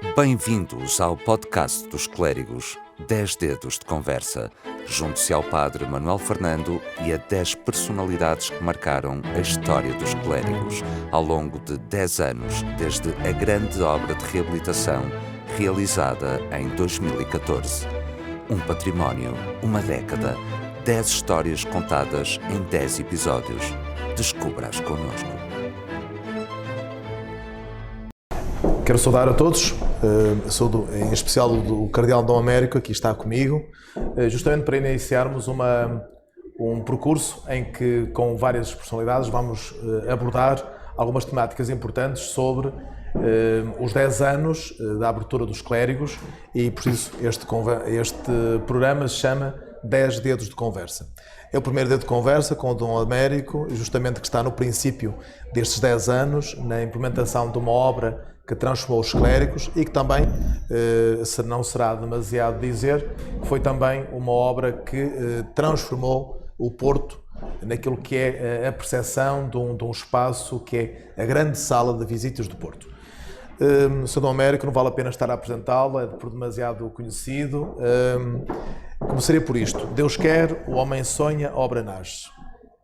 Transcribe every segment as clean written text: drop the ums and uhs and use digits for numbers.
Bem-vindos ao podcast dos clérigos 10 Dedos de Conversa. Junte-se ao Padre Manuel Fernando e a 10 personalidades que marcaram a história dos clérigos ao longo de 10 anos, desde a grande obra de reabilitação realizada em 2014. Um património, uma década, 10 histórias contadas em 10 episódios. Descubra-as connosco. Quero saudar a todos, em especial o Cardeal Dom Américo, aqui está comigo, justamente para iniciarmos um percurso em que, com várias personalidades, vamos abordar algumas temáticas importantes sobre os 10 anos da abertura dos clérigos e, por isso, este programa se chama 10 Dedos de Conversa. É o primeiro dedo de conversa com o Dom Américo, justamente que está no princípio destes 10 anos, na implementação de uma obra que transformou os clérigos e que também, não será demasiado dizer, foi também uma obra que transformou o Porto naquilo que é a percepção de um espaço que é a grande sala de visitas do Porto. Sr. Dom Américo, não vale a pena estar a apresentá-lo, é por demasiado conhecido. Começaria por isto: Deus quer, o homem sonha, a obra nasce.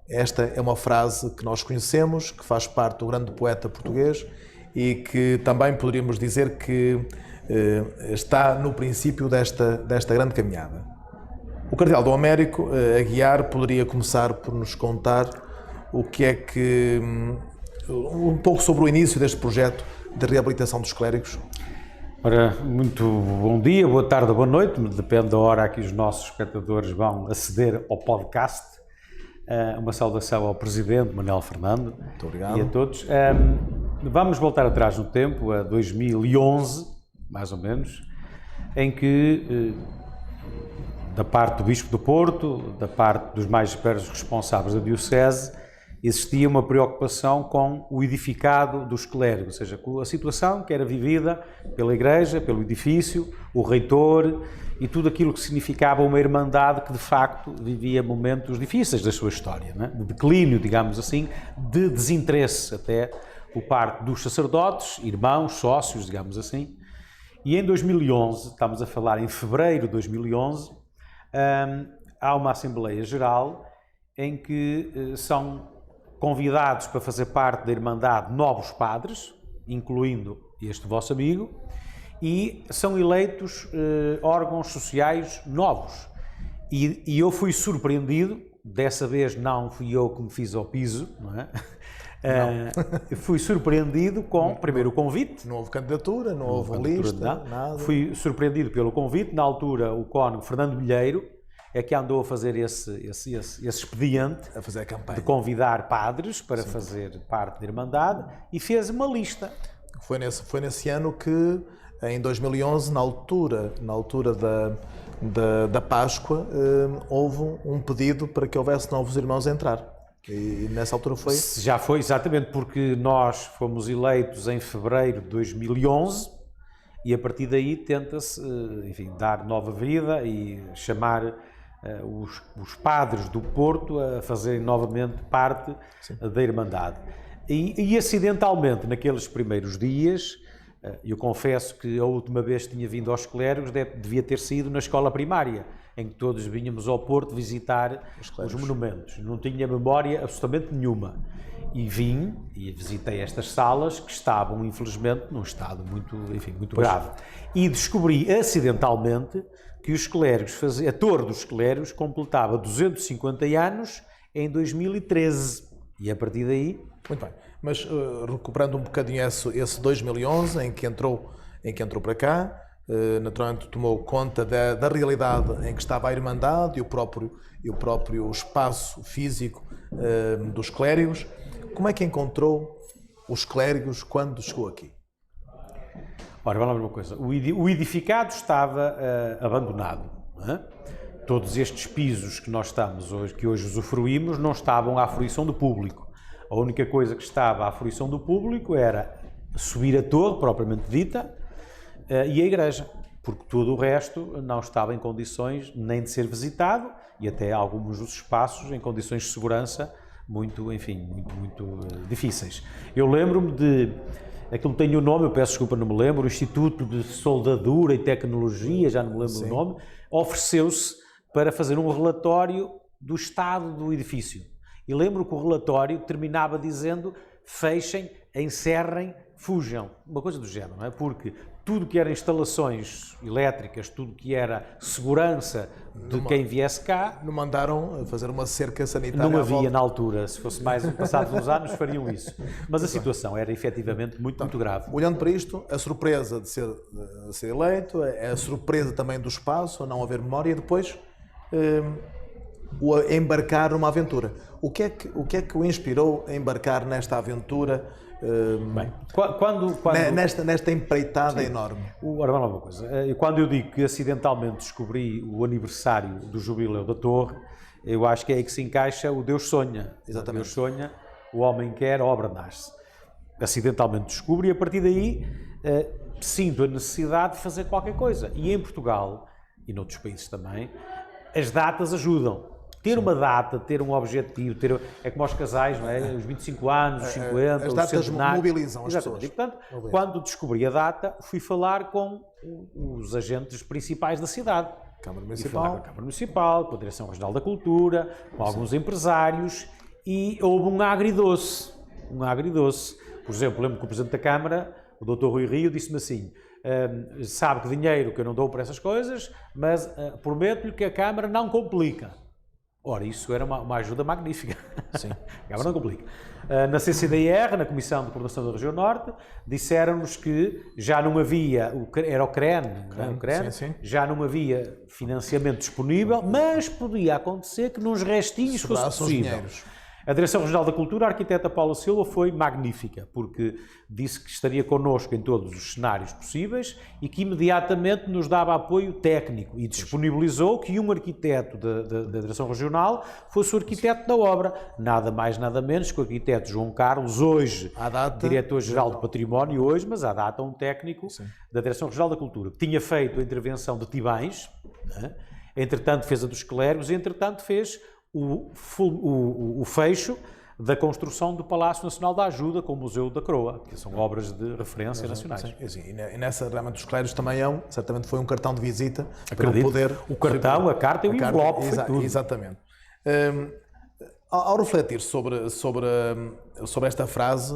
Esta é uma frase que nós conhecemos, que faz parte do grande poeta português e que também poderíamos dizer que está no princípio desta grande caminhada. O Cardeal Dom Américo, a guiar, poderia começar por nos contar o que é que um pouco sobre o início deste projeto de reabilitação dos clérigos. Ora, muito bom dia, boa tarde ou boa noite, depende da hora a que os nossos espectadores vão aceder ao podcast. Uma saudação ao Presidente Manuel Fernando. Muito obrigado. E a todos. Vamos voltar atrás no tempo, a 2011, mais ou menos, em que, da parte do Bispo do Porto, da parte dos mais espertos responsáveis da Diocese, existia uma preocupação com o edificado dos clérigos, ou seja, com a situação que era vivida pela Igreja, pelo edifício, o reitor e tudo aquilo que significava uma irmandade que, de facto, vivia momentos difíceis da sua história, né? De declínio, digamos assim, de desinteresse até por parte dos sacerdotes, irmãos, sócios, digamos assim. E em 2011, estamos a falar em fevereiro de 2011, há uma Assembleia Geral em que são convidados para fazer parte da Irmandade novos padres, incluindo este vosso amigo, e são eleitos órgãos sociais novos. E eu fui surpreendido, dessa vez não fui eu que me fiz ao piso, não é? Fui surpreendido com, primeiro, o convite. Não houve candidatura, não houve lista, nada. Fui surpreendido pelo convite. Na altura, o cônego Fernando Milheiro é que andou a fazer esse expediente, a fazer a campanha, de convidar padres para fazer parte da Irmandade, e fez uma lista. Foi nesse ano que, em 2011, na altura da Páscoa, houve um pedido para que houvesse novos irmãos a entrar. E nessa altura foi? Já foi, exatamente, porque nós fomos eleitos em fevereiro de 2011 e a partir daí tenta-se, enfim, dar nova vida e chamar os padres do Porto a fazerem novamente parte da Irmandade. E acidentalmente, naqueles primeiros dias, eu confesso que a última vez que tinha vindo aos clérigos devia ter sido na escola primária, em que todos vínhamos ao Porto visitar os monumentos. Não tinha memória absolutamente nenhuma. E vim e visitei estas salas que estavam, infelizmente, num estado muito grave. E descobri acidentalmente que os clérigos, a Torre dos Clérigos completava 250 anos em 2013. E a partir daí... Muito bem. Mas recuperando um bocadinho esse 2011, em que entrou para cá, naturalmente tomou conta da realidade em que estava a Irmandade e o próprio espaço físico dos clérigos. Como é que encontrou os clérigos quando chegou aqui? Ora, vamos lá ver uma coisa. O edificado estava abandonado, não é? Todos estes pisos que nós que hoje usufruímos, não estavam à fruição do público. A única coisa que estava à fruição do público era subir a torre, propriamente dita, e a igreja, porque todo o resto não estava em condições nem de ser visitado, e até alguns dos espaços em condições de segurança muito difíceis. Eu lembro-me de aquilo tem um nome, eu peço desculpa, não me lembro, o Instituto de Soldadura e Tecnologia, já não me lembro o nome, ofereceu-se para fazer um relatório do estado do edifício. E lembro que o relatório terminava dizendo: fechem, encerrem, fujam. Uma coisa do género, não é? Porque tudo que era instalações elétricas, tudo que era segurança de quem viesse cá... Não mandaram fazer uma cerca sanitária? Não havia na altura. Se fosse mais passados uns anos, fariam isso. Mas a situação era efetivamente muito grave. Olhando para isto, a surpresa de ser eleito, a surpresa também do espaço, a não haver memória, e depois o embarcar numa aventura. O que é que o inspirou a embarcar nesta aventura? Bem, quando nesta empreitada enorme. Ora, vamos lá uma coisa. Quando eu digo que acidentalmente descobri o aniversário do jubileu da Torre, eu acho que é aí que se encaixa o Deus sonha. Exatamente. Deus sonha, o homem quer, a obra nasce. Acidentalmente descubro e a partir daí sinto a necessidade de fazer qualquer coisa. E em Portugal, e noutros países também, as datas ajudam. Ter uma data, ter um objetivo, é como aos casais, não é? Os 25 anos, os 50, as datas o centenário. mobilizam as pessoas. E, portanto, quando descobri a data, fui falar com os agentes principais da cidade. Câmara Fui falar Municipal. com a Câmara Municipal, com a Direção Regional da Cultura, com alguns empresários e houve um agridoce. Por exemplo, lembro que o Presidente da Câmara, o Dr. Rui Rio, disse-me assim: sabe que dinheiro que eu não dou para essas coisas, mas prometo-lhe que a Câmara não complica. Ora, isso era uma ajuda magnífica. Sim. A Câmara não complica. Na CCDR, na Comissão de Coordenação da Região Norte, disseram-nos que já não havia, era o CREN, sim. já não havia financiamento disponível, mas podia acontecer que nos restinhos fosse possível. A Direção Regional da Cultura, a arquiteta Paula Silva, foi magnífica, porque disse que estaria connosco em todos os cenários possíveis e que imediatamente nos dava apoio técnico e disponibilizou que um arquiteto da Direção Regional fosse o arquiteto da obra. Nada mais, nada menos que o arquiteto João Carlos, hoje diretor-geral do Património, mas à data um técnico da Direção Regional da Cultura, que tinha feito a intervenção de Tibães, né? Entretanto fez a dos Clérigos e entretanto fez o fecho da construção do Palácio Nacional da Ajuda com o Museu da Croa, que são obras de referência nacionais. Sim. E nessa realmente dos Clérigos também certamente foi um cartão de visita. Acredito. Para poder... O cartão, a carta e o envelope, foi tudo. Exatamente. Ao refletir sobre esta frase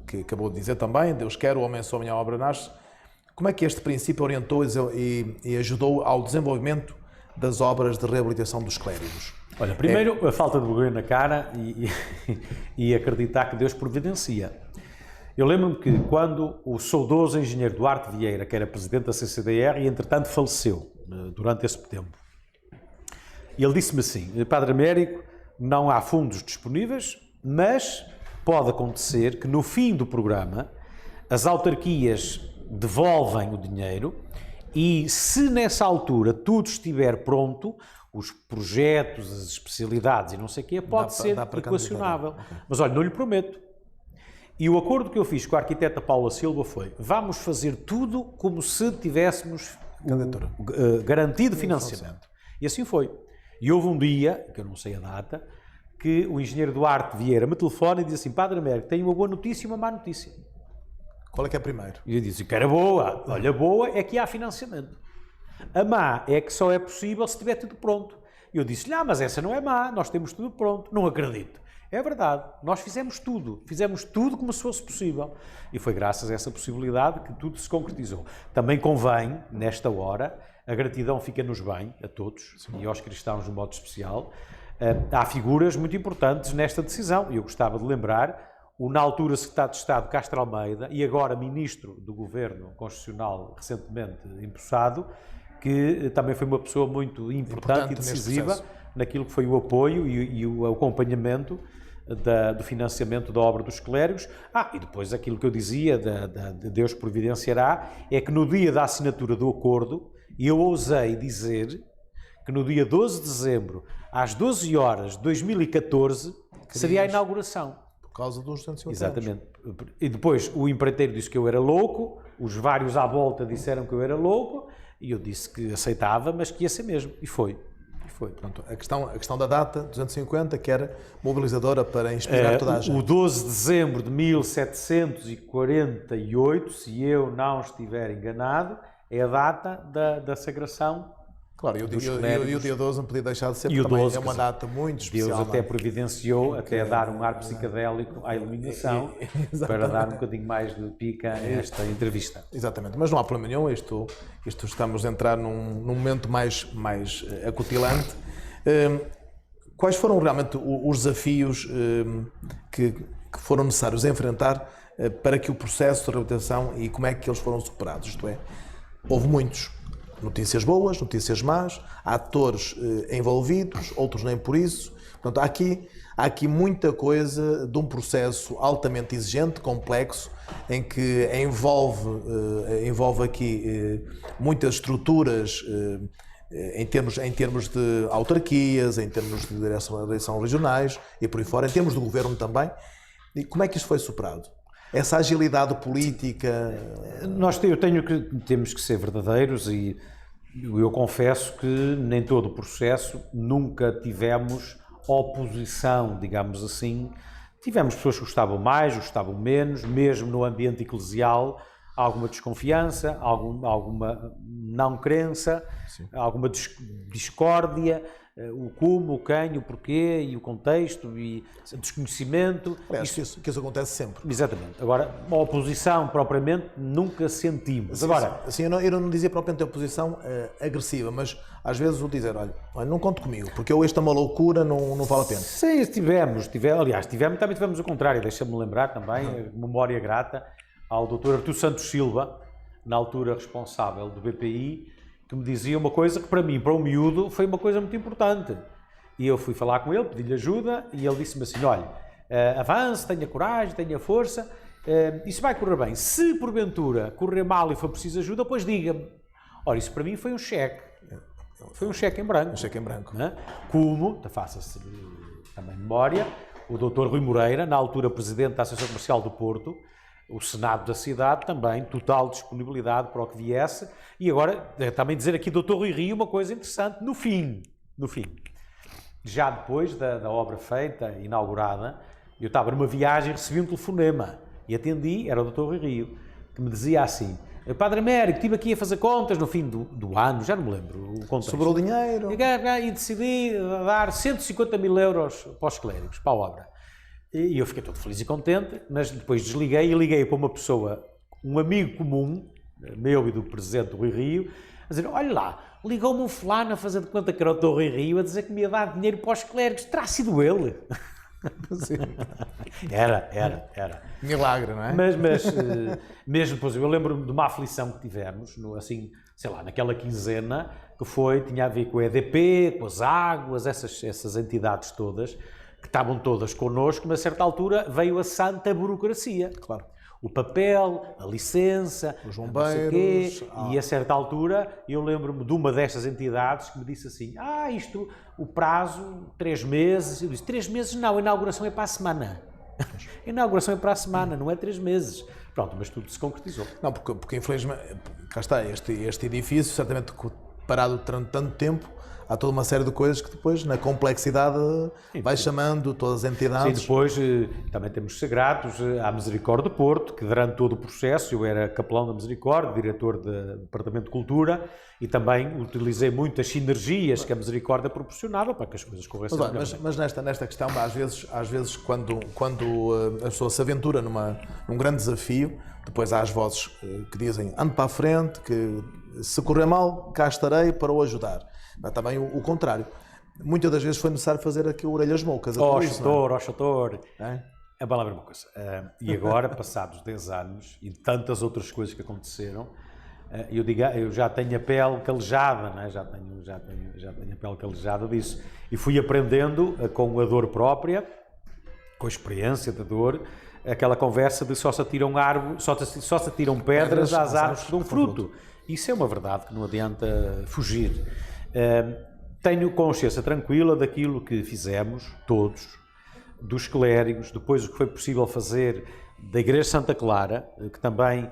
que acabou de dizer também, Deus quer, o homem some, a obra nasce, como é que este princípio orientou e ajudou ao desenvolvimento das obras de reabilitação dos Clérigos? Olha, primeiro a falta de vergonha na cara e acreditar que Deus providencia. Eu lembro-me que quando o saudoso engenheiro Duarte Vieira, que era presidente da CCDR, e entretanto faleceu durante esse tempo, ele disse-me assim: Padre Américo, não há fundos disponíveis, mas pode acontecer que no fim do programa as autarquias devolvem o dinheiro e se nessa altura tudo estiver pronto, os projetos, as especialidades e não sei o quê, pode ser equacionável. Okay. Mas olha, não lhe prometo. E o acordo que eu fiz com a arquiteta Paula Silva foi: vamos fazer tudo como se tivéssemos garantido financiamento. E assim foi. E houve um dia, que eu não sei a data, que o engenheiro Duarte Vieira me telefona e diz assim: Padre Américo, tenho uma boa notícia e uma má notícia. Qual é que é primeiro? E eu disse que era boa. Olha, boa é que há financiamento. A má é que só é possível se tiver tudo pronto. Eu disse-lhe: mas essa não é má, nós temos tudo pronto. Não acredito. É verdade, nós fizemos tudo como se fosse possível. E foi graças a essa possibilidade que tudo se concretizou. Também convém, nesta hora, a gratidão fica-nos bem, a todos, e aos cristãos de um modo especial. Há figuras muito importantes nesta decisão, e eu gostava de lembrar o, na altura, Secretário de Estado Castro Almeida, e agora Ministro do Governo Constitucional, recentemente empossado, que também foi uma pessoa muito importante e decisiva naquilo que foi o apoio e o acompanhamento do financiamento da obra dos Clérigos. E depois aquilo que eu dizia, de Deus providenciará, é que no dia da assinatura do acordo, eu ousei dizer que no dia 12 de dezembro, às 12 horas de 2014, seria a inauguração. Por causa dos 250 Exatamente. E depois o empreiteiro disse que eu era louco, os vários à volta disseram que eu era louco, e eu disse que aceitava, mas que ia ser mesmo. E foi. foi. Pronto, a questão da data, 250, que era mobilizadora para inspirar toda a gente. O 12 de dezembro de 1748, se eu não estiver enganado, é a data da sagração. Claro, e o dia 12 não podia deixar de ser, E porque o também 12, é uma data muito especial. Deus até providenciou, até dar um ar psicadélico à iluminação, para dar um bocadinho mais de pica a esta entrevista. Exatamente, mas não há problema nenhum, isto estamos a entrar num momento mais acutilante. Quais foram realmente os desafios que foram necessários enfrentar para que o processo de reabilitação, e como é que eles foram superados? Isto é, houve muitos. Notícias boas, notícias más, há atores envolvidos, outros nem por isso. Portanto, há aqui muita coisa de um processo altamente exigente, complexo, em que envolve aqui muitas estruturas em termos de autarquias, em termos de direção regionais e por aí fora, em termos de governo também. E como é que isto foi superado? Essa agilidade política... Temos que ser verdadeiros, e eu confesso que nem todo o processo nunca tivemos oposição, digamos assim. Tivemos pessoas que gostavam mais, gostavam menos, mesmo no ambiente eclesial, alguma desconfiança, alguma não crença, sim, alguma discórdia, o como, o quem, o porquê e o contexto e o desconhecimento. Aliás, que isso acontece sempre. Exatamente. Agora, uma oposição propriamente nunca sentimos. Agora, assim, eu não dizia propriamente oposição agressiva, mas às vezes o dizer, olha, não conte comigo, porque isto é uma loucura, não vale a pena. Sim, aliás, também tivemos o contrário. Deixa-me lembrar também, memória grata, ao Dr. Artur Santos Silva, na altura responsável do BPI, que me dizia uma coisa que para mim, para um miúdo, foi uma coisa muito importante. E eu fui falar com ele, pedi-lhe ajuda, e ele disse-me assim, olha, avance, tenha coragem, tenha força, isso vai correr bem. Se porventura correr mal e for preciso ajuda, pois diga-me. Ora, isso para mim foi um cheque. Foi um cheque em branco. Um cheque em branco. Né? Como, faça-se também memória, o Dr. Rui Moreira, na altura presidente da Associação Comercial do Porto, o Senado da cidade também, total disponibilidade para o que viesse. E agora, também dizer aqui, Dr. Rui Rio, uma coisa interessante, no fim, já depois da obra feita, inaugurada, eu estava numa viagem e recebi um telefonema, e atendi, era o Dr. Rui Rio, que me dizia assim, Padre Américo, estive aqui a fazer contas no fim do ano, já não me lembro o contexto. Sobrou o dinheiro. E decidi dar 150 mil euros para os clérigos, para a obra. E eu fiquei todo feliz e contente, mas depois desliguei e liguei para uma pessoa, um amigo comum, meu e do presidente do Rui Rio, a dizer, olha lá, ligou-me um fulano a fazer de conta que era o Rui Rio, a dizer que me ia dar dinheiro para os clérigos, terá sido ele. Sim. Era. Milagre, não é? Mas mesmo depois, eu lembro-me de uma aflição que tivemos, naquela quinzena, que tinha a ver com o EDP, com as águas, essas entidades todas, que estavam todas connosco, mas a certa altura veio a santa burocracia. Claro. O papel, a licença, os bombeiros... E a certa altura eu lembro-me de uma destas entidades que me disse assim, o prazo, 3 meses. Eu disse, 3 meses não, a inauguração é para a semana. A inauguração é para a semana, não é 3 meses. Pronto, mas tudo se concretizou. Não, porque infelizmente, cá está, este edifício, certamente parado durante tanto tempo, há toda uma série de coisas que depois, na complexidade, vai chamando todas as entidades. Sim, depois também temos que ser gratos à Misericórdia do Porto, que durante todo o processo, eu era capelão da Misericórdia, diretor do Departamento de Cultura, e também utilizei muitas sinergias que a Misericórdia proporcionava para que as coisas corressem melhor. Mas nesta questão, às vezes quando a pessoa se aventura num grande desafio, depois há as vozes que dizem, ande para a frente, que se correr mal, cá estarei para o ajudar. Mas também o contrário. Muitas das vezes foi necessário fazer aqui orelhas moucas. Chator. A palavra é uma coisa. E agora, passados 10 anos e tantas outras coisas que aconteceram, eu já tenho a pele calejada, não é? já tenho a pele calejada disso. E fui aprendendo com a dor própria, com a experiência da dor, aquela conversa de só se atiram pedras às árvores que dão fruto. Isso é uma verdade que não adianta fugir. Tenho consciência tranquila daquilo que fizemos, todos, dos clérigos, depois o que foi possível fazer da Igreja Santa Clara, que também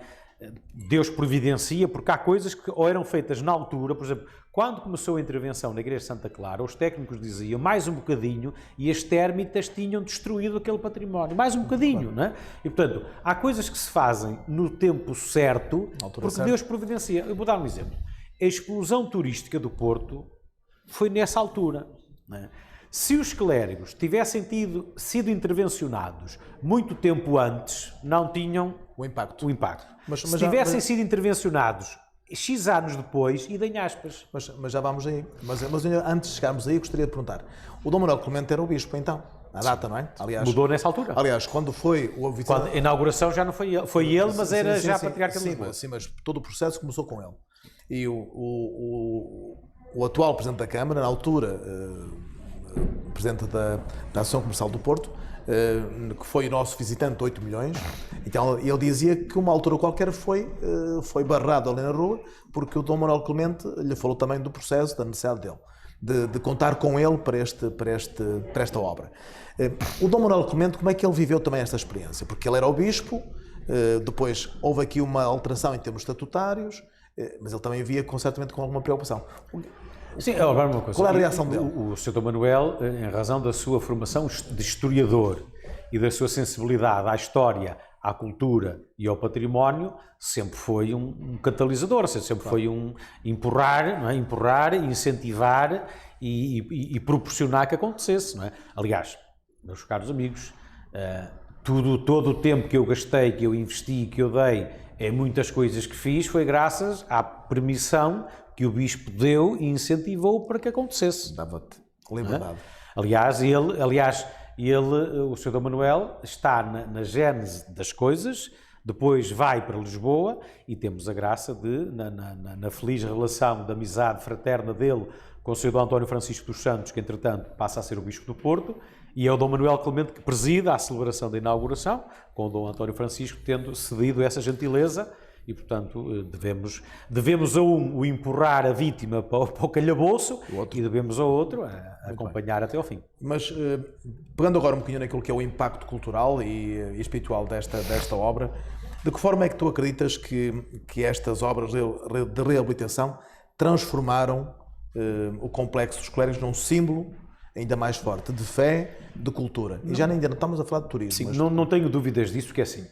Deus providencia, porque há coisas que ou eram feitas na altura, por exemplo, Quando começou a intervenção na Igreja de Santa Clara, os técnicos diziam mais um bocadinho e as térmitas tinham destruído aquele património. Mais um bocadinho, não é? E, portanto, há coisas que se fazem no tempo certo, porque Deus providencia. Eu vou dar um exemplo. A explosão turística do Porto foi nessa altura, não é? Se os clérigos tivessem sido intervencionados muito tempo antes, não tinham o impacto. Se tivessem sido intervencionados X anos depois, e em aspas. Mas já vamos aí. Mas antes de chegarmos aí, gostaria de perguntar. O Dom Manuel Clemente era o bispo, então? A data, não é? Aliás, mudou nessa altura. Aliás, quando foi o Quando a inauguração já não foi ele. Foi ele, mas era já patriarca de Lisboa. Sim, mas todo o processo começou com ele. E o atual Presidente da Câmara, na altura, Presidente da Associação Comercial do Porto, que foi o nosso visitante de 8 milhões, então ele dizia que uma altura qualquer foi barrado ali na rua, porque o Dom Manuel Clemente lhe falou também do processo, da necessidade dele, de contar com ele para esta obra. O Dom Manuel Clemente, como é que ele viveu também esta experiência? Porque ele era o bispo, depois houve aqui uma alteração em termos estatutários, mas ele também via certamente com alguma preocupação. Sim, agora uma coisa. Qual é a reação dele? O Sr. Dom Manuel, em razão da sua formação de historiador e da sua sensibilidade à história, à cultura e ao património, sempre foi um catalisador, sempre foi um empurrar, não é? Empurrar, incentivar e proporcionar que acontecesse, não é? Aliás, meus caros amigos, todo o tempo que eu gastei, que eu investi, que eu dei em muitas coisas que fiz, foi graças à permissão que o Bispo deu e incentivou para que acontecesse. Dava-te liberdade. Aliás, o Sr. Dom Manuel está na gênese das coisas, depois vai para Lisboa e temos a graça de, na feliz relação de amizade fraterna dele com o Sr. Dom António Francisco dos Santos, que entretanto passa a ser o Bispo do Porto, e é o Dom Manuel Clemente que preside a celebração da inauguração, com o Dom António Francisco tendo cedido essa gentileza. E, portanto, devemos a um o empurrar a vítima para o calhaboço e devemos ao outro acompanhar até ao fim. Mas, pegando agora um bocadinho naquilo que é o impacto cultural e espiritual desta obra, de que forma é que tu acreditas que estas obras de reabilitação transformaram o Complexo dos Clérigos num símbolo ainda mais forte de fé, de cultura? E já ainda não estamos a falar de turismo. Sim, mas não tenho dúvidas disso, porque é assim,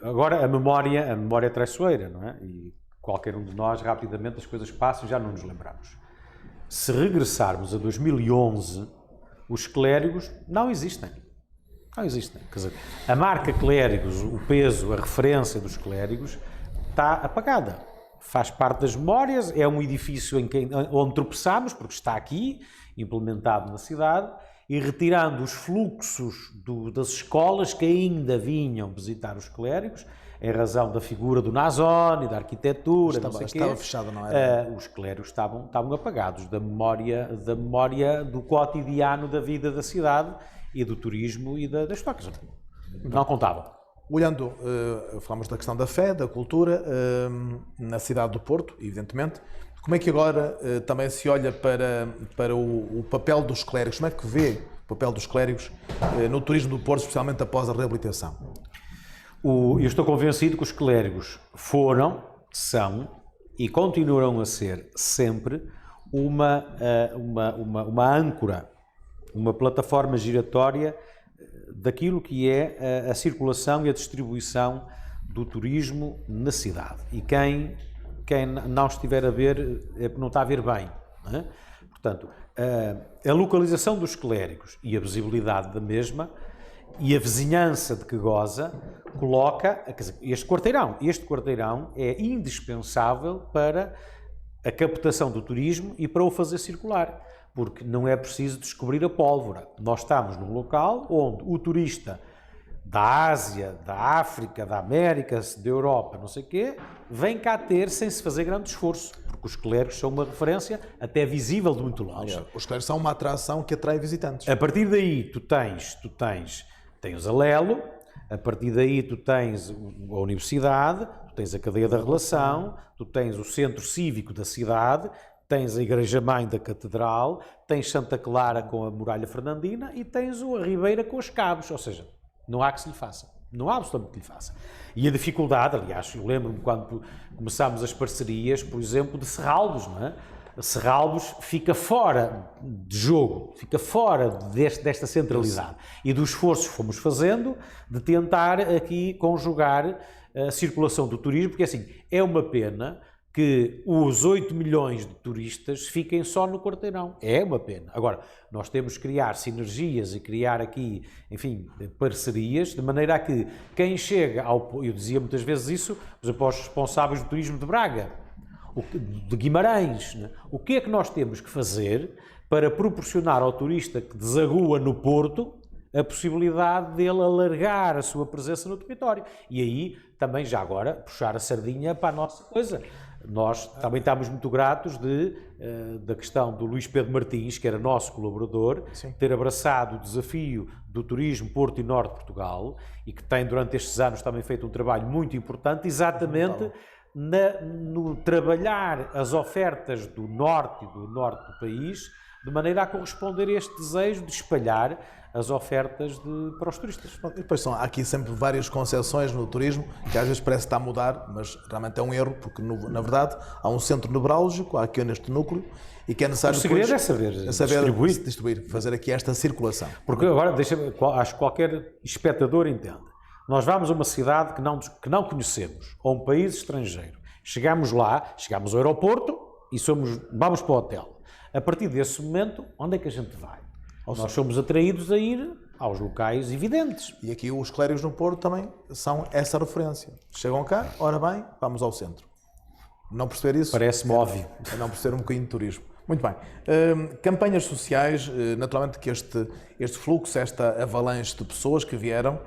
agora a memória é traiçoeira, não é? E qualquer um de nós, rapidamente, as coisas passam e já não nos lembramos. Se regressarmos a 2011, os clérigos não existem. Não existem. Quer dizer, a marca clérigos, o peso, a referência dos clérigos está apagada. Faz parte das memórias, é um edifício onde tropeçamos, porque está aqui, implementado na cidade, e retirando os fluxos das escolas que ainda vinham visitar os clérigos, em razão da figura do Nazón e da arquitetura, estava fechado, não era? Os clérigos estavam apagados da memória do cotidiano da vida da cidade e do turismo e das tocas. Não contavam. Olhando, falamos da questão da fé, da cultura, na cidade do Porto, evidentemente, como é que agora também se olha para o papel dos clérigos? Como é que vê o papel dos clérigos no turismo do Porto, especialmente após a reabilitação? Eu estou convencido que os clérigos são e continuarão a ser sempre uma âncora, uma plataforma giratória daquilo que é a circulação e a distribuição do turismo na cidade. E quem não estiver a ver, não está a ver bem. Não é? Portanto, a localização dos clérigos e a visibilidade da mesma e a vizinhança de que goza coloca, quer dizer, este quarteirão é indispensável para a captação do turismo e para o fazer circular, porque não é preciso descobrir a pólvora. Nós estamos num local onde o turista da Ásia, da África, da América, da Europa, não sei o quê, vem cá ter sem se fazer grande esforço, porque os clérigos são uma referência até visível de muito longe. Os clérigos são uma atração que atrai visitantes. A partir daí tu tens o Alelo, a partir daí tu tens a Universidade, tu tens a Cadeia da Relação, tu tens o Centro Cívico da cidade, tens a Igreja-Mãe da Catedral, tens Santa Clara com a Muralha Fernandina e tens a Ribeira com os Cabos, ou seja, não há que se lhe faça. Não há absolutamente que lhe faça. E a dificuldade, aliás, eu lembro-me quando começámos as parcerias, por exemplo, de Serralves, não é? Serralbos fica fora de jogo, fica fora desta centralidade. E do esforço que fomos fazendo de tentar aqui conjugar a circulação do turismo, porque assim, é uma pena que os 8 milhões de turistas fiquem só no Quarteirão. É uma pena. Agora, nós temos que criar sinergias e criar aqui, enfim, parcerias, de maneira a que quem chega eu dizia muitas vezes isso, por exemplo, aos responsáveis do turismo de Braga, de Guimarães, né? O que é que nós temos que fazer para proporcionar ao turista que desagua no Porto a possibilidade dele alargar a sua presença no território? E aí, também já agora, puxar a sardinha para a nossa coisa. Nós também estamos muito gratos da questão do Luís Pedro Martins, que era nosso colaborador, sim, ter abraçado o desafio do turismo Porto e Norte de Portugal e que tem durante estes anos também feito um trabalho muito importante, exatamente no trabalhar as ofertas do Norte e do Norte do país, de maneira a corresponder a este desejo de espalhar as ofertas para os turistas. E depois há aqui sempre várias concepções no turismo, que às vezes parece que está a mudar, mas realmente é um erro, porque na verdade há um centro nevrálgico, há aqui neste núcleo, e que é necessário... O segredo é saber distribuir, fazer aqui esta circulação. Porque agora, acho que qualquer espectador entende. Nós vamos a uma cidade que não conhecemos, ou um país estrangeiro. Chegamos lá, chegamos ao aeroporto e vamos para o hotel. A partir desse momento, onde é que a gente vai? Nós somos atraídos a ir aos locais evidentes. E aqui os clérigos no Porto também são essa referência. Chegam cá, ora bem, vamos ao centro. Não perceber isso? Parece-me óbvio. É não perceber um bocadinho de turismo. Muito bem. Campanhas sociais, naturalmente que este fluxo, esta avalanche de pessoas que vieram,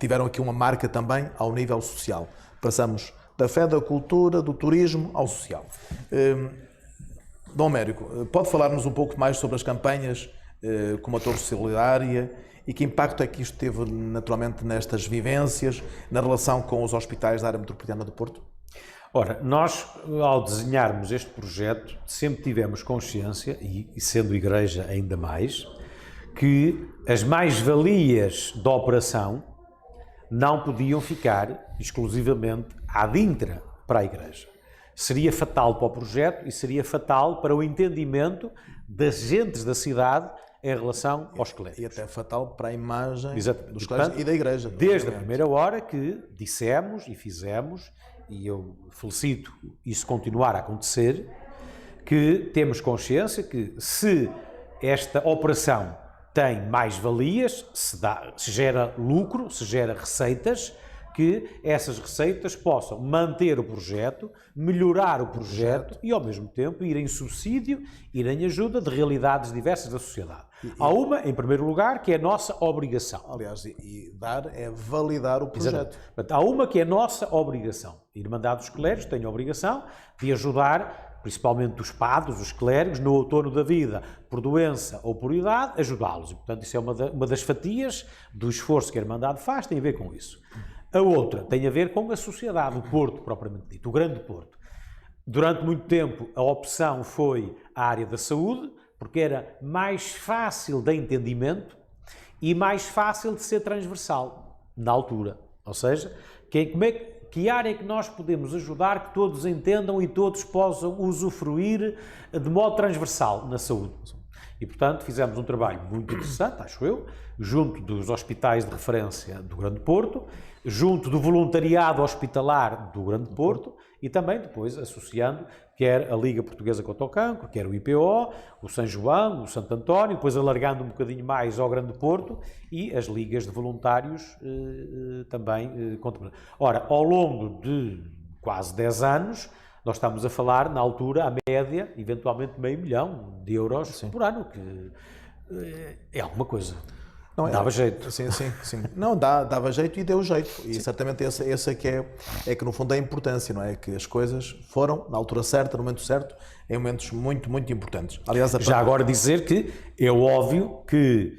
tiveram aqui uma marca também ao nível social. Passamos da fé, da cultura, do turismo ao social. Dom Américo, pode falar-nos um pouco mais sobre as campanhas como a Torre Solidária e que impacto é que isto teve naturalmente nestas vivências, na relação com os hospitais da área metropolitana do Porto? Ora, nós ao desenharmos este projeto sempre tivemos consciência, e sendo igreja ainda mais, que as mais-valias da operação não podiam ficar exclusivamente ad intra para a igreja. Seria fatal para o projeto e seria fatal para o entendimento das gentes da cidade em relação aos clérigos. E até fatal para a imagem dos clérigos e da igreja. Desde a primeira hora que dissemos e fizemos, e eu felicito isso continuar a acontecer, que temos consciência que se esta operação tem mais-valias, se gera lucro, se gera receitas, que essas receitas possam manter o projeto, melhorar o projeto e, ao mesmo tempo, ir em subsídio, ir em ajuda de realidades diversas da sociedade. Há uma, em primeiro lugar, que é a nossa obrigação. Aliás, e dar é validar o projeto. Há uma que é a nossa obrigação. A Irmandade dos Clérigos tem a obrigação de ajudar, principalmente os padres, os clérigos, no outono da vida, por doença ou por idade, ajudá-los. E, portanto, isso é uma das fatias do esforço que a Irmandade faz, tem a ver com isso. A outra tem a ver com a sociedade, o Porto propriamente dito, o Grande Porto. Durante muito tempo a opção foi a área da saúde, porque era mais fácil de entendimento e mais fácil de ser transversal, na altura. Ou seja, que área é que nós podemos ajudar que todos entendam e todos possam usufruir de modo transversal na saúde. E, portanto, fizemos um trabalho muito interessante, acho eu, junto dos hospitais de referência do Grande Porto, junto do voluntariado hospitalar do Grande Porto e também depois associando quer a Liga Portuguesa contra o Cancro, quer o IPO, o São João, o Santo António, depois alargando um bocadinho mais ao Grande Porto e as ligas de voluntários também contra. Ora, ao longo de quase 10 anos, nós estamos a falar, na altura, a média, eventualmente €500 mil por ano, que é alguma coisa. Não, dava jeito. Sim. Não, dava jeito e deu jeito. E certamente esse é que no fundo é a importância, não é? Que as coisas foram na altura certa, no momento certo, em momentos muito, muito importantes. Aliás, já agora dizer que é óbvio que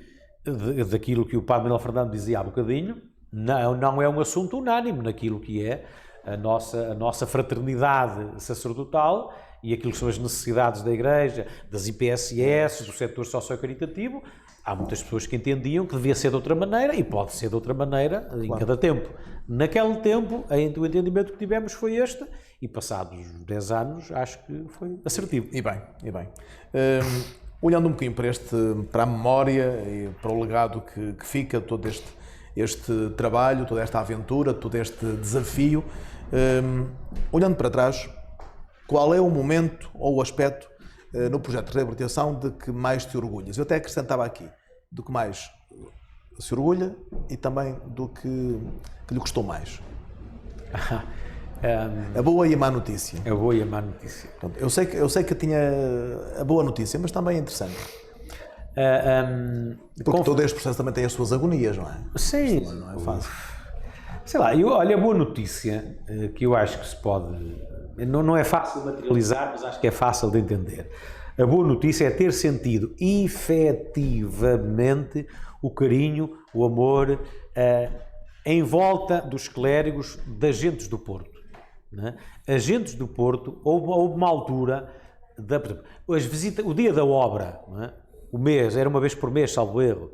daquilo que o Padre Manuel Fernando dizia há bocadinho, não é um assunto unânime naquilo que é a nossa fraternidade sacerdotal e aquilo que são as necessidades da Igreja, das IPSS, do setor socio-caritativo. Há muitas pessoas que entendiam que devia ser de outra maneira e pode ser de outra maneira em cada tempo. Naquele tempo, o entendimento que tivemos foi este e passados 10 anos acho que foi assertivo. E bem. Olhando um bocadinho para a memória e para o legado que fica de todo este trabalho, toda esta aventura, todo este desafio, olhando para trás, qual é o momento ou o aspecto no projeto de reabilitação de que mais te orgulhas? Eu até acrescentava aqui, do que mais se orgulha e também do que lhe custou mais. A boa e a má notícia. A boa e a má notícia. Pronto, eu sei que eu tinha a boa notícia, mas também é interessante. Porque todo este processo também tem as suas agonias, não é? Sim. Não é fácil. Sei lá, olha, a boa notícia que eu acho que se pode... Não é fácil de materializar, mas acho que é fácil de entender. A boa notícia é ter sentido efetivamente o carinho, o amor em volta dos clérigos de Agentes do Porto. Né? Agentes do Porto, houve uma altura, o dia da obra, né? O mês, era uma vez por mês, salvo erro,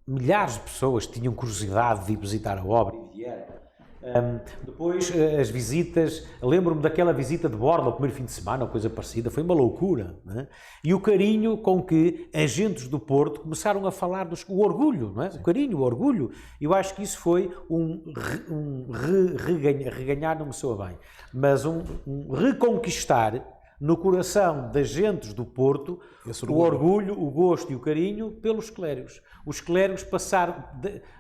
milhares de pessoas tinham curiosidade de ir visitar a obra e vieram. Depois as visitas, lembro-me daquela visita de Borla, o primeiro fim de semana, ou coisa parecida, foi uma loucura, né? E o carinho com que agentes do Porto começaram a falar o orgulho, não é? O carinho, o orgulho, eu acho que isso foi reganhar, não me soa bem, mas um reconquistar no coração de agentes do Porto o orgulho, o gosto e o carinho pelos clérigos. Os clérigos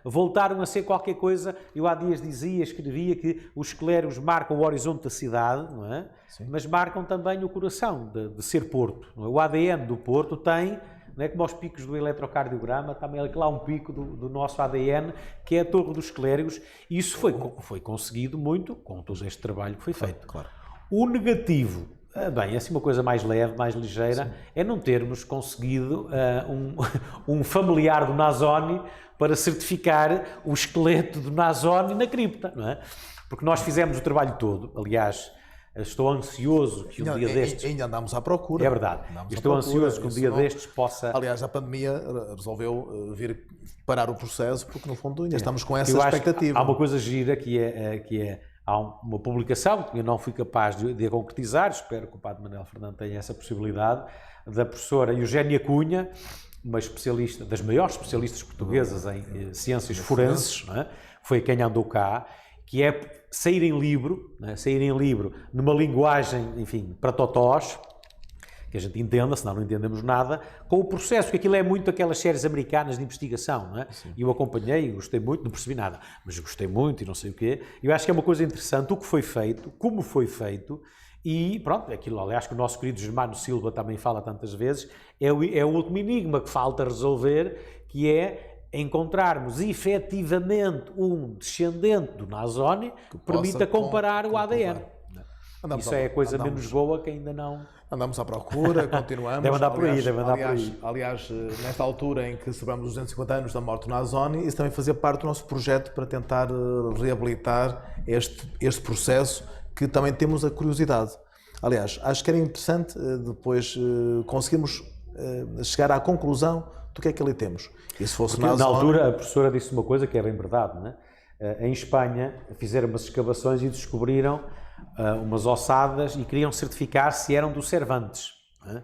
voltaram a ser qualquer coisa. Eu há dias escrevia que os clérigos marcam o horizonte da cidade, não é? Sim. Mas marcam também o coração de ser Porto. Não é? O ADN do Porto tem, não é como aos picos do eletrocardiograma, também lá um pico do nosso ADN, que é a Torre dos Clérigos, e isso foi conseguido muito com todo este trabalho que foi feito. Claro. O negativo, bem, assim uma coisa mais leve, mais ligeira, sim, é não termos conseguido um familiar do Nasoni para certificar o esqueleto do Nasoni na cripta, não é? Porque nós fizemos o trabalho todo, aliás, estou ansioso que um dia destes... Ainda andamos à procura. É verdade. Estou ansioso que um dia destes possa... Aliás, a pandemia resolveu vir parar o processo, porque no fundo ainda estamos com essa expectativa. Há uma coisa gira que é há uma publicação que eu não fui capaz de a concretizar, espero que o Padre Manuel Fernando tenha essa possibilidade, da professora Eugénia Cunha, uma especialista, das maiores especialistas portuguesas em ciências forenses, não é? Foi quem andou cá, que é sair em livro numa linguagem, enfim, para totós, que a gente entenda, senão não entendemos nada, com o processo, que aquilo é muito aquelas séries americanas de investigação, não é? E eu acompanhei, gostei muito, não percebi nada, mas gostei muito e não sei o quê. Eu acho que é uma coisa interessante o que foi feito, como foi feito, e pronto, aquilo, aliás, que o nosso querido Germano Silva também fala tantas vezes, é o último enigma que falta resolver, que é encontrarmos efetivamente um descendente do Nasoni que permita comparar o ADN. Isso é a coisa menos boa que ainda não... Andamos à procura, continuamos. Deve andar por aí. Aliás, nesta altura em que celebramos os 250 anos da morte do Nasoni, isso também fazia parte do nosso projeto para tentar reabilitar este processo, que também temos a curiosidade. Aliás, acho que era interessante depois conseguirmos chegar à conclusão do que é que ali temos. E se fosse na altura, a professora disse uma coisa que é bem verdade, não é? Em Espanha fizeram umas escavações e descobriram umas ossadas e queriam certificar se eram dos Cervantes, não é?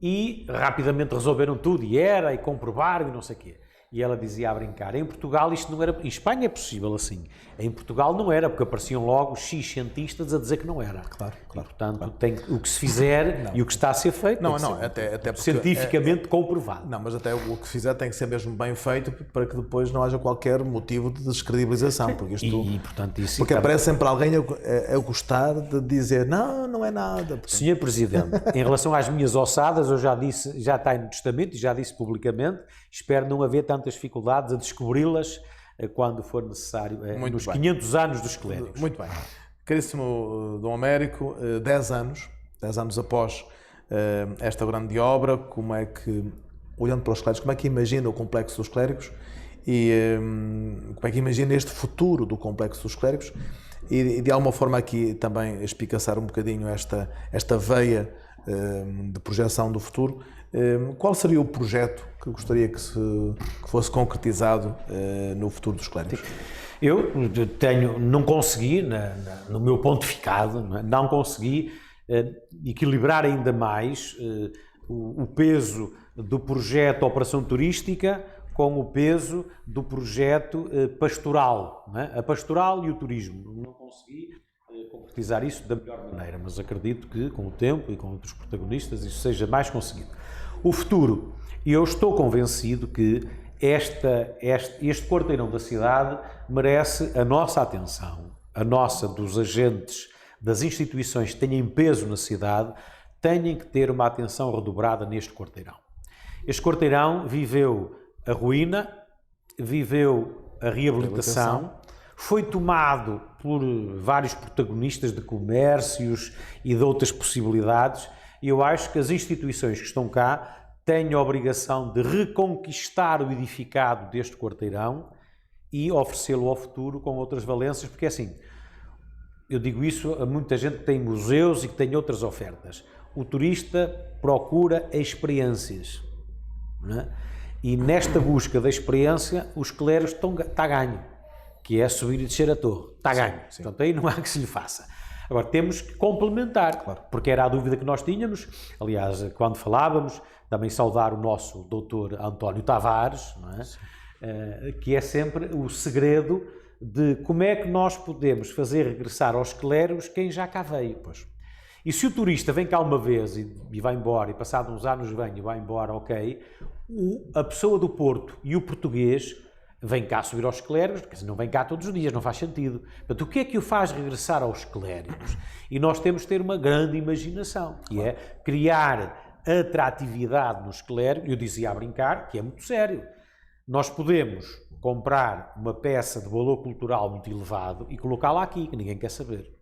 E rapidamente resolveram tudo, e comprovaram e não sei o quê. E ela dizia a brincar, em Portugal isto não era... Em Espanha é possível assim. Em Portugal não era, porque apareciam logo X cientistas a dizer que não era. Claro. E, portanto, tem o que se fizer e o que está a ser feito até porque cientificamente comprovado. Não, mas até o que se fizer tem que ser mesmo bem feito para que depois não haja qualquer motivo de descredibilização. Porque portanto, isso porque aparece sempre alguém a gostar de dizer não é nada. Portanto... Senhor Presidente, em relação às minhas ossadas, eu já disse, já está no testamento e já disse publicamente, espero não haver tantas dificuldades a descobri-las quando for necessário, nos 500 anos dos clérigos. Muito bem. Caríssimo Dom Américo, 10 anos após esta grande obra, como é que, olhando para os clérigos, como é que imagina o Complexo dos Clérigos e como é que imagina este futuro do Complexo dos Clérigos e de alguma forma aqui também espicaçar um bocadinho esta veia de projeção do futuro. Qual seria o projeto que gostaria que fosse concretizado no futuro dos clérigos? Eu não consegui, no meu pontificado, não consegui equilibrar ainda mais o peso do projeto Operação Turística com o peso do projeto pastoral, não é? A pastoral e o turismo. Não consegui concretizar isso da melhor maneira, mas acredito que com o tempo e com outros protagonistas isso seja mais conseguido. O futuro, eu estou convencido que este quarteirão da cidade merece a nossa atenção, a nossa, dos agentes, das instituições que têm peso na cidade, têm que ter uma atenção redobrada neste quarteirão. Este quarteirão viveu a ruína, viveu a reabilitação, foi tomado por vários protagonistas de comércios e de outras possibilidades, e eu acho que as instituições que estão cá têm a obrigação de reconquistar o edificado deste quarteirão e oferecê-lo ao futuro com outras valências, porque assim, eu digo isso a muita gente que tem museus e que tem outras ofertas. O turista procura experiências, não é? E nesta busca da experiência, os clérigos está ganho, que é subir e descer a torre, está ganho. Sim. Portanto, aí não há que se lhe faça. Agora, temos que complementar, claro, porque era a dúvida que nós tínhamos. Aliás, quando falávamos, também saudar o nosso doutor António Tavares, não é? Que é sempre o segredo de como é que nós podemos fazer regressar aos clérigos quem já cá veio. Pois. E se o turista vem cá uma vez e vai embora, e passado uns anos vem e vai embora, ok, a pessoa do Porto e o português vem cá subir aos clérigos, porque não vem cá todos os dias, não faz sentido. Portanto, o que é que o faz regressar aos clérigos? E nós temos de ter uma grande imaginação, que é criar atratividade nos clérigos. Eu dizia a brincar, que é muito sério. Nós podemos comprar uma peça de valor cultural muito elevado e colocá-la aqui, que ninguém quer saber.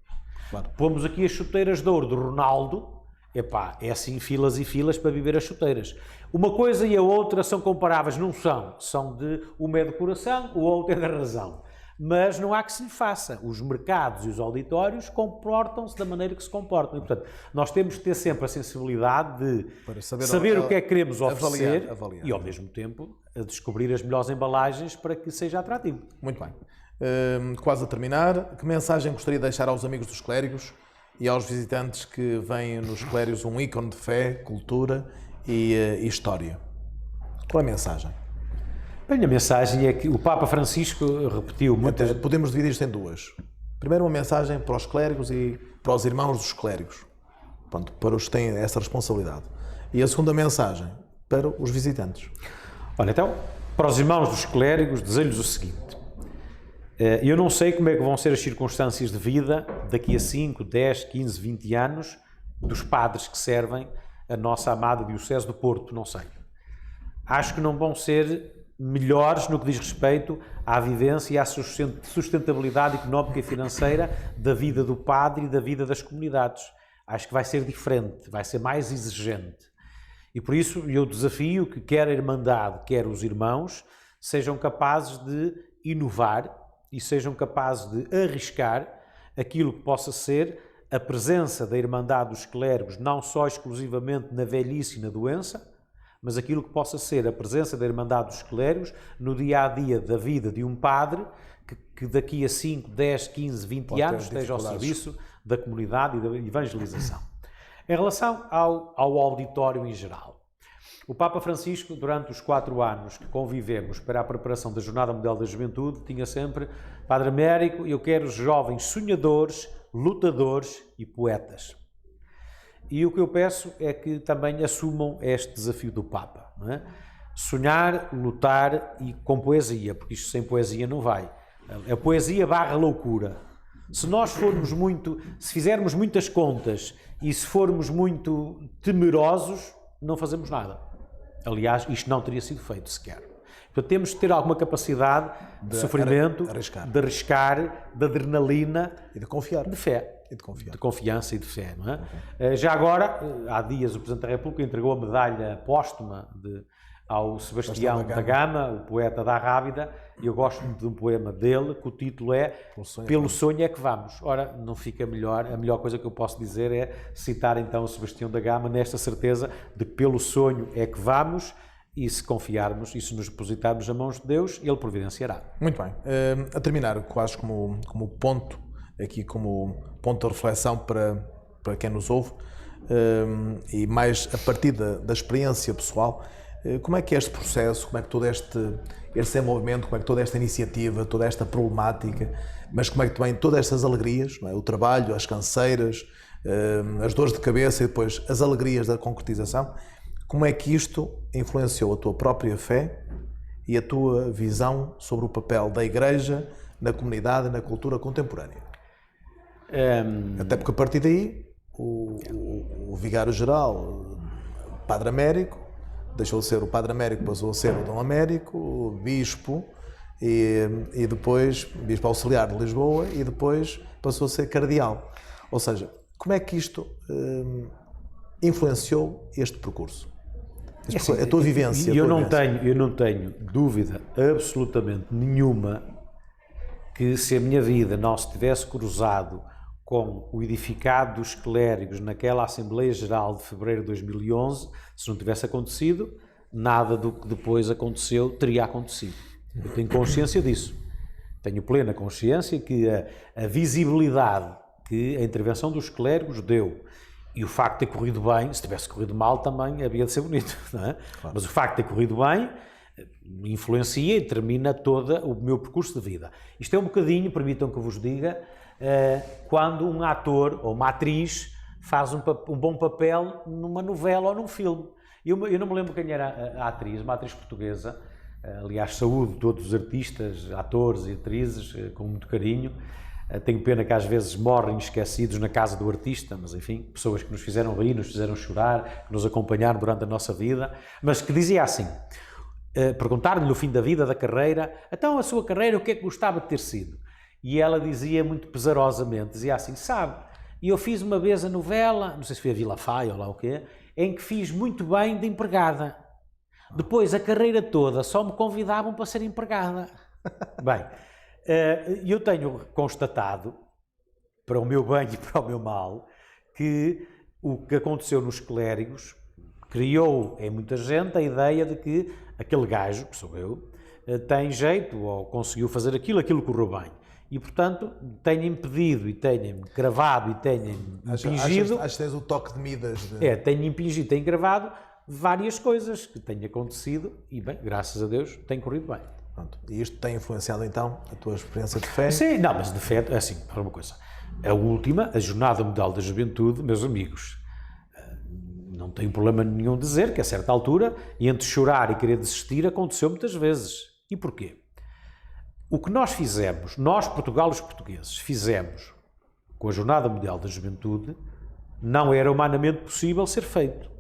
Claro. Pomos aqui as chuteiras de ouro do Ronaldo, epá, é assim filas e filas para viver as chuteiras. Uma coisa e a outra são comparáveis, não são. São de uma é decoração, o outro é da razão. Mas não há que se lhe faça. Os mercados e os auditórios comportam-se da maneira que se comportam. E, portanto, nós temos que ter sempre a sensibilidade de saber o que é que queremos oferecer avaliar. E, ao mesmo tempo, descobrir as melhores embalagens para que seja atrativo. Muito bem. Quase a terminar, que mensagem gostaria de deixar aos amigos dos clérigos e aos visitantes que veem nos clérigos um ícone de fé, cultura e história? Qual é a mensagem? A minha mensagem é que o Papa Francisco repetiu muitas... Podemos dividir isto em duas. Primeiro, uma mensagem para os clérigos e para os irmãos dos clérigos. Pronto, para os que têm essa responsabilidade. E a segunda mensagem, para os visitantes. Olha, então, para os irmãos dos clérigos, desejo-lhes o seguinte. Eu não sei como é que vão ser as circunstâncias de vida daqui a 5, 10, 15, 20 anos dos padres que servem a nossa amada Diocese do Porto, não sei. Acho que não vão ser melhores no que diz respeito à vivência e à sustentabilidade económica e financeira da vida do padre e da vida das comunidades. Acho que vai ser diferente, vai ser mais exigente. E por isso eu desafio que quer a Irmandade, quer os irmãos, sejam capazes de inovar e sejam capazes de arriscar aquilo que possa ser a presença da Irmandade dos Clérigos, não só exclusivamente na velhice e na doença, mas aquilo que possa ser a presença da Irmandade dos Clérigos no dia-a-dia da vida de um padre que daqui a 5, 10, 15, 20 anos esteja ao serviço da comunidade e da evangelização. Em relação ao auditório em geral, o Papa Francisco, durante os 4 anos que convivemos para a preparação da Jornada Mundial da Juventude, tinha sempre: Padre Américo, eu quero jovens sonhadores, lutadores e poetas. E o que eu peço é que também assumam este desafio do Papa, não é? Sonhar, lutar e com poesia, porque isto sem poesia não vai. A poesia barra loucura. Se nós se fizermos muitas contas e se formos muito temerosos, não fazemos nada. Aliás, isto não teria sido feito sequer. Portanto, temos de ter alguma capacidade de sofrimento, de arriscar, de adrenalina e de confiar. De fé. E de confiar. De confiança e de fé, não é? Já agora, há dias, o Presidente da República entregou a medalha póstuma ao Sebastião da Gama, o poeta da Rábida, e eu gosto muito de um poema dele, que o título é Pelo Sonho é que Vamos. Ora, não fica melhor, a melhor coisa que eu posso dizer é citar então o Sebastião da Gama nesta certeza de que pelo sonho é que vamos e se confiarmos e se nos depositarmos nas mãos de Deus, Ele providenciará. Muito bem. A terminar, quase como ponto, aqui como ponto de reflexão para quem nos ouve, e mais a partir da experiência pessoal, como é que é este processo, como é que todo este desenvolvimento, como é que toda esta iniciativa, toda esta problemática, mas como é que também todas estas alegrias, não é? O trabalho, as canseiras, as dores de cabeça e depois as alegrias da concretização, como é que isto influenciou a tua própria fé e a tua visão sobre o papel da Igreja na comunidade e na cultura contemporânea? Até porque a partir daí o vigário-geral, o Padre Américo, deixou de ser o Padre Américo, passou a ser o Dom Américo, o Bispo, e depois Bispo Auxiliar de Lisboa, e depois passou a ser Cardeal. Ou seja, como é que isto influenciou este percurso? A tua vivência? Eu não tenho dúvida absolutamente nenhuma que se a minha vida não se tivesse cruzado com o edificado dos clérigos naquela Assembleia Geral de fevereiro de 2011, se não tivesse acontecido, nada do que depois aconteceu teria acontecido. Eu tenho consciência disso. Tenho plena consciência que a visibilidade que a intervenção dos clérigos deu e o facto de ter corrido bem, se tivesse corrido mal também havia de ser bonito, não é? Claro. Mas o facto de ter corrido bem influencia e determina todo o meu percurso de vida. Isto é um bocadinho, permitam que eu vos diga, quando um ator ou uma atriz faz um bom papel numa novela ou num filme. Eu não me lembro quem era a atriz, uma atriz portuguesa, aliás, saúdo todos os artistas, atores e atrizes com muito carinho. Tenho pena que às vezes morrem esquecidos na casa do artista, mas enfim, pessoas que nos fizeram rir, nos fizeram chorar, que nos acompanharam durante a nossa vida, mas que dizia assim, perguntaram-lhe no fim da vida, da carreira, então a sua carreira, o que é que gostava de ter sido? E ela dizia muito pesarosamente, dizia assim, sabe, eu fiz uma vez a novela, não sei se foi a Vila Faia ou lá o quê, em que fiz muito bem de empregada. Depois, a carreira toda, só me convidavam para ser empregada. Bem, eu tenho constatado, para o meu bem e para o meu mal, que o que aconteceu nos clérigos criou em muita gente a ideia de que aquele gajo, que sou eu, tem jeito ou conseguiu fazer aquilo correu bem. E, portanto, tenho impedido e tenho gravado e tenho impingido... Acho que tens o toque de Midas. Tenho impingido, tenho gravado várias coisas que têm acontecido e, bem, graças a Deus, tem corrido bem. Pronto. E isto tem influenciado, então, a tua experiência de fé? Sim, não, mas de fé, assim, para uma coisa. A última, a Jornada Mundial da Juventude, meus amigos, não tenho problema nenhum de dizer que, a certa altura, entre chorar e querer desistir, aconteceu muitas vezes. E porquê? O que nós fizemos, nós, Portugal, os portugueses, fizemos com a Jornada Mundial da Juventude, não era humanamente possível ser feito.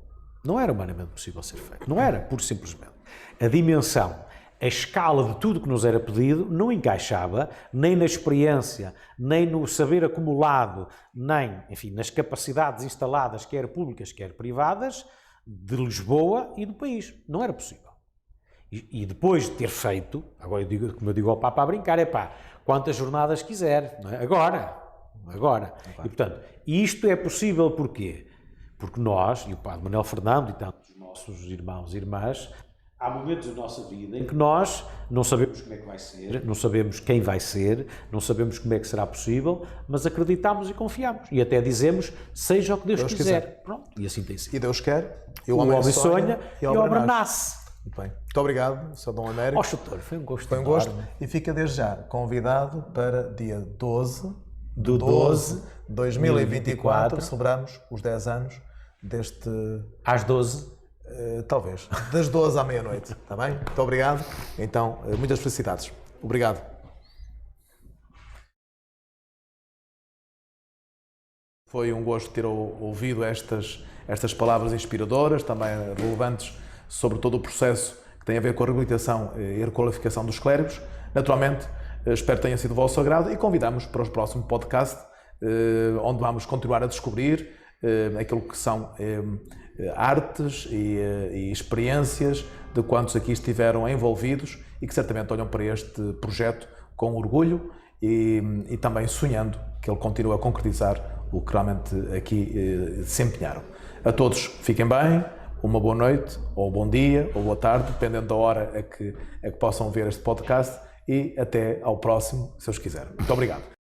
Não era humanamente possível ser feito. Não era, pura e simplesmente. A dimensão, a escala de tudo que nos era pedido não encaixava nem na experiência, nem no saber acumulado, nem, enfim, nas capacidades instaladas, quer públicas, quer privadas, de Lisboa e do país. Não era possível. E depois de ter feito, agora eu digo, como eu digo ao Papa a brincar, quantas jornadas quiser, não é? Agora. E, portanto, isto é possível porquê? Porque nós, e o Padre Manuel Fernando e tantos nossos irmãos e irmãs, há momentos da nossa vida em que nós não sabemos como é que vai ser, não sabemos quem vai ser, não sabemos como é que será possível, mas acreditamos e confiamos. E até dizemos, seja o que Deus quiser. Pronto, e assim tem sido. E Deus quer, e o homem sonha, e a obra nasce. Muito bem. Muito obrigado, Sr. Dom Américo. Chutor, foi um gosto. Foi um gosto. E fica desde já convidado para dia 12 de 2024, celebramos os 10 anos deste... Às 12? Talvez. Das 12 à meia-noite. Está bem? Muito obrigado. Então, muitas felicidades. Obrigado. Foi um gosto ter ouvido estas palavras inspiradoras, também relevantes sobre todo o processo que tem a ver com a reabilitação e a requalificação dos clérigos. Naturalmente, espero que tenha sido do vosso agrado e convidamos para os próximos podcasts, onde vamos continuar a descobrir aquilo que são artes e experiências de quantos aqui estiveram envolvidos e que certamente olham para este projeto com orgulho e também sonhando que ele continue a concretizar o que realmente aqui se empenharam. A todos, fiquem bem, uma boa noite, ou bom dia, ou boa tarde, dependendo da hora a que possam ver este podcast, e até ao próximo, se os quiserem. Muito obrigado.